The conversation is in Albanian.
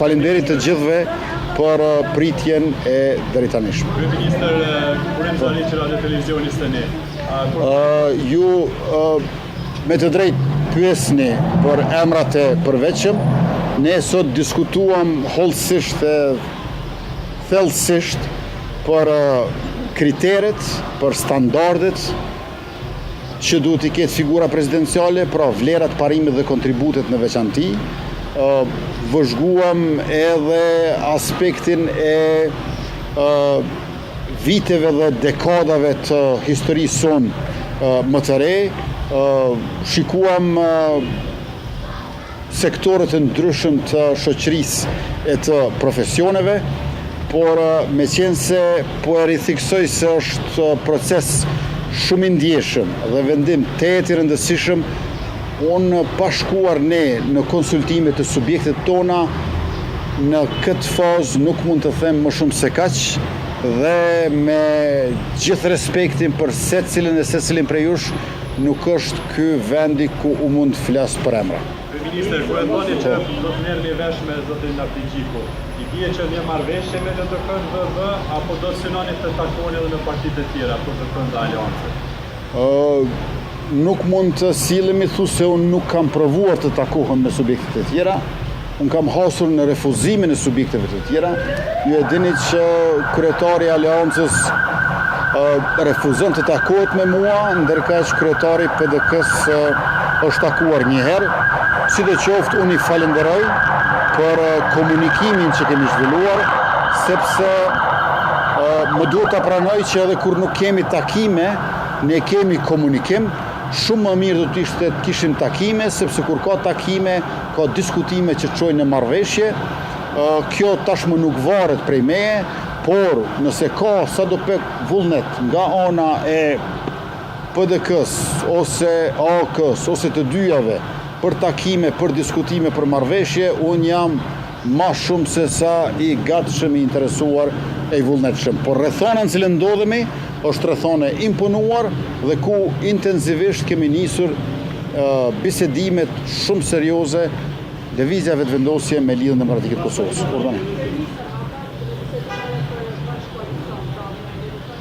Faleminderit të gjithëve për pritjen e drejtanishme. Kryeministër, kurim tani që radio televizionist tani. Ju me të drejtë pyesni për emrat e përveçëm. Ne sot diskutuam hollësisht e thellësisht për kriteret, për standardet që duhet i ketë figura prezidenciale, pra vlerat, parimet dhe kontributet në veçanti. Vëzhguam edhe aspektin e viteve dhe dekadave të historisë sonë më të re. Shikuam sektorët e ndryshëm të shoqërisë e të profesioneve, por me qenë se po e ritheksoj se është proces shumë i ndjeshëm dhe vendim të i rëndësishëm, unë pa shkuar ne në konsultime të subjektet tona, në këtë fazë nuk mund të them më shumë se kaq, dhe me gjithë respektin për secilin prej jush, nuk është ky vendi ku u mund të flas për emra. Kryeministër, kur e thoni që do të merrni vesh me zotin Laptigjiku, i bie që një marrëveshje me LDK-VV apo do të synoni të takoni edhe në partitë e tjera për të thënë aleancë? Nuk mund të sillemi thu se unë nuk kam provuar të takohem me subjektet e tjera. Unë kam hasur në refuzimin e subjekteve të tjera. Ju e dini që kryetari i aleancës refuzon të takohet me mua, ndërkaq kryetari i PDK-s është takuar një herë. Sidoqoftë, unë i falenderoj për komunikimin që kemi zhvilluar, sepse më duhet ta pranoj që edhe kur nuk kemi takime, ne kemi komunikim. Shumë më mirë do të ishte të kishim takime, sepse kur ka takime, ka diskutime që çojnë në marrëveshje. Kjo tashmë nuk varet prej meje, por nëse ka sadopek vullnet nga ana e PDK-s ose AK-s ose të dyjave për takime, për diskutime, për marrëveshje, unë jam ma shumë se sa i gatshëm, i interesuar e i vullnetshëm. Por rrethana në cilën ndodhemi është rrethane imponuar dhe ku intensivisht kemi nisur bisedimet shumë serioze lëvizja vetëvendosje me lidhjen demokratike të Kosovës.